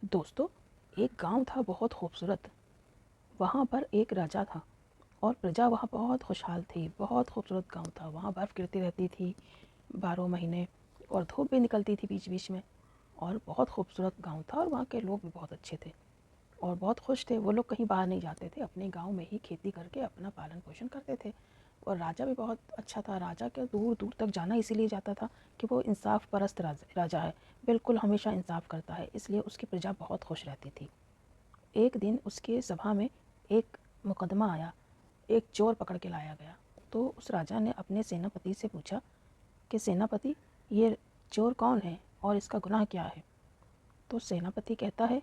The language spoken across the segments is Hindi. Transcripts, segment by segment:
दोस्तों, एक गांव था बहुत खूबसूरत। वहाँ पर एक राजा था और प्रजा वहाँ बहुत खुशहाल थी। बहुत खूबसूरत गांव था। वहाँ बर्फ़ गिरती रहती थी 12 महीने और धूप भी निकलती थी बीच बीच में। और बहुत खूबसूरत गांव था और वहाँ के लोग भी बहुत अच्छे थे और बहुत खुश थे। वो लोग कहीं बाहर नहीं जाते थे, अपने गांव में ही खेती करके अपना पालन पोषण करते थे। और राजा भी बहुत अच्छा था। राजा के दूर दूर तक जाना इसीलिए जाता था कि वो इंसाफ परस्त राजा है। बिल्कुल हमेशा इंसाफ करता है, इसलिए उसकी प्रजा बहुत खुश रहती थी। एक दिन उसके सभा में एक मुकदमा आया। एक चोर पकड़ के लाया गया। तो उस राजा ने अपने सेनापति से पूछा कि सेनापति, ये चोर कौन है और इसका गुनाह क्या है? तो सेनापति कहता है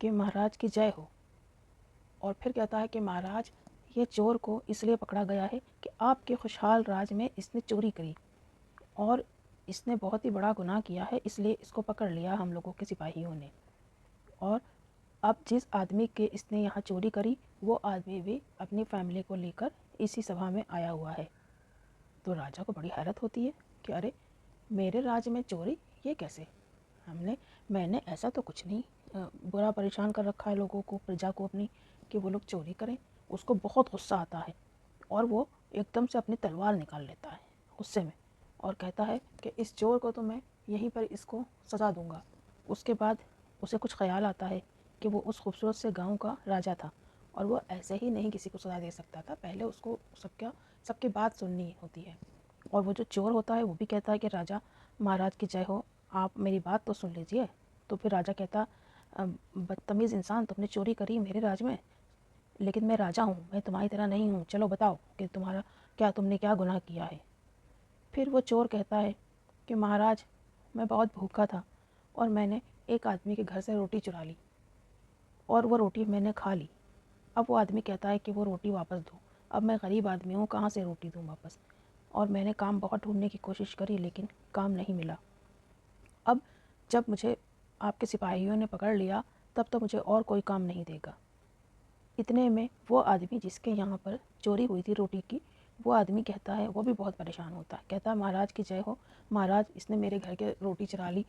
कि महाराज की जय हो। और फिर कहता है कि महाराज, ये चोर को इसलिए पकड़ा गया है कि आपके खुशहाल राज में इसने चोरी करी और इसने बहुत ही बड़ा गुनाह किया है, इसलिए इसको पकड़ लिया हम लोगों के सिपाहियों ने। और अब जिस आदमी के इसने यहाँ चोरी करी, वो आदमी भी अपनी फैमिली को लेकर इसी सभा में आया हुआ है। तो राजा को बड़ी हैरत होती है कि अरे, मेरे राज्य में चोरी, ये कैसे? मैंने ऐसा तो कुछ नहीं बुरा परेशान कर रखा है लोगों को, प्रजा को अपनी, कि वो लोग चोरी करें। उसको बहुत गुस्सा आता है और वो एकदम से अपनी तलवार निकाल लेता है गुस्से में और कहता है कि इस चोर को तो मैं यहीं पर इसको सजा दूंगा। उसके बाद उसे कुछ ख्याल आता है कि वो उस खूबसूरत से गांव का राजा था और वो ऐसे ही नहीं किसी को सजा दे सकता था। पहले उसको सबकी बात सुननी होती है। और वो जो चोर होता है वो भी कहता है कि राजा महाराज की जय हो, आप मेरी बात तो सुन लीजिए। तो फिर राजा कहता, बदतमीज़ इंसान, तुमने चोरी करी मेरे राज में, लेकिन मैं राजा हूँ, मैं तुम्हारी तरह नहीं हूँ। चलो बताओ कि तुमने क्या गुनाह किया है? फिर वो चोर कहता है कि महाराज, मैं बहुत भूखा था और मैंने एक आदमी के घर से रोटी चुरा ली और वो रोटी मैंने खा ली। अब वो आदमी कहता है कि वो रोटी वापस दो। अब मैं गरीब आदमी हूँ, कहाँ से रोटी दूँ वापस? और मैंने काम बहुत ढूंढने की कोशिश करी लेकिन काम नहीं मिला। अब जब मुझे आपके सिपाहियों ने पकड़ लिया, तब तो मुझे और कोई काम नहीं देगा। इतने में वो आदमी जिसके यहाँ पर चोरी हुई थी रोटी की, वो आदमी कहता है, वो भी बहुत परेशान होता है। कहता है, महाराज की जय हो, महाराज इसने मेरे घर के रोटी चुरा ली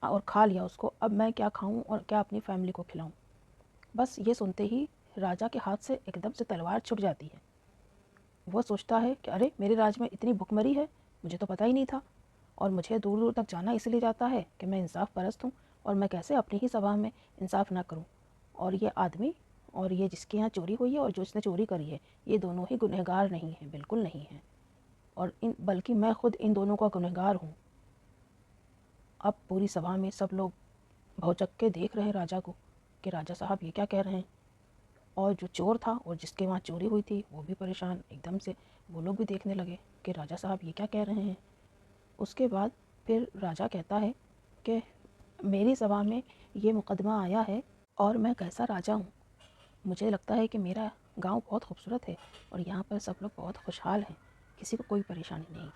और खा लिया उसको। अब मैं क्या खाऊं और क्या अपनी फैमिली को खिलाऊं? बस ये सुनते ही राजा के हाथ से एकदम से तलवार छूट जाती है। वो सोचता है कि अरे, मेरे राज में इतनी भुखमरी है, मुझे तो पता ही नहीं था। और मुझे दूर दूर तक जाना इसलिए जाता है कि मैं इंसाफ परस्त हूँ और मैं कैसे अपनी ही सभा में इंसाफ ना करूँ? और ये आदमी और ये जिसके यहाँ चोरी हुई है और जो इसने चोरी करी है, ये दोनों ही गुनहगार नहीं हैं, बिल्कुल नहीं हैं। और बल्कि मैं खुद इन दोनों का गुनहगार हूँ। अब पूरी सभा में सब लोग भौचक्के के देख रहे हैं राजा को कि राजा साहब ये क्या कह रहे हैं। और जो चोर था और जिसके वहाँ चोरी हुई थी वो भी परेशान एकदम से। वो लोग भी देखने लगे कि राजा साहब ये क्या कह रहे हैं। उसके बाद फिर राजा कहता है कि मेरी सभा में ये मुकदमा आया है और मैं कैसा राजा हूँ। मुझे लगता है कि मेरा गांव बहुत खूबसूरत है और यहाँ पर सब लोग बहुत खुशहाल हैं, किसी को कोई परेशानी नहीं।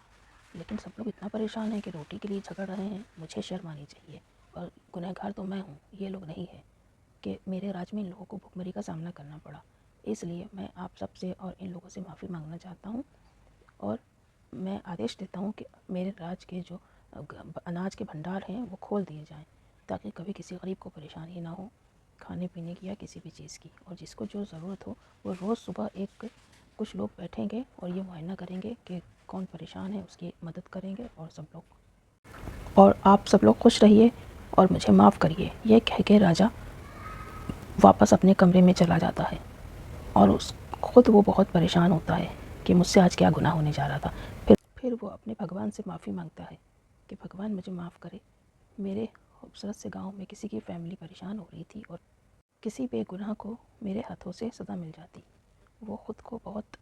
लेकिन सब लोग इतना परेशान हैं कि रोटी के लिए झगड़ रहे हैं। मुझे शर्म आनी चाहिए और गुनहगार तो मैं हूँ, ये लोग नहीं है कि मेरे राज्य में इन लोगों को भुखमरी का सामना करना पड़ा। इसलिए मैं आप सबसे और इन लोगों से माफ़ी मांगना चाहता हूँ और मैं आदेश देता हूँ कि मेरे राज्य के जो अनाज के भंडार हैं वो खोल दिए जाएं, ताकि कभी किसी गरीब को परेशानी ना हो खाने पीने की या किसी भी चीज़ की। और जिसको जो ज़रूरत हो वो रोज़ सुबह कुछ लोग बैठेंगे और ये मुआयना करेंगे कि कौन परेशान है, उसकी मदद करेंगे। और आप सब लोग खुश रहिए और मुझे माफ़ करिए, ये कह के राजा वापस अपने कमरे में चला जाता है। और उस खुद वो बहुत परेशान होता है कि मुझसे आज क्या गुनाह होने जा रहा था। फिर वो अपने भगवान से माफ़ी मांगता है कि भगवान मुझे माफ़ करे। मेरे खूबसूरत से गांव में किसी की फैमिली परेशान हो रही थी और किसी बेगुनाह को मेरे हाथों से सज़ा मिल जाती। वो ख़ुद को बहुत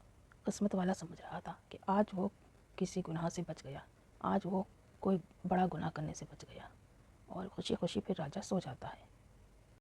किस्मत वाला समझ रहा था कि आज वो किसी गुनाह से बच गया, आज वो कोई बड़ा गुनाह करने से बच गया। और खुशी खुशी फिर राजा सो जाता है।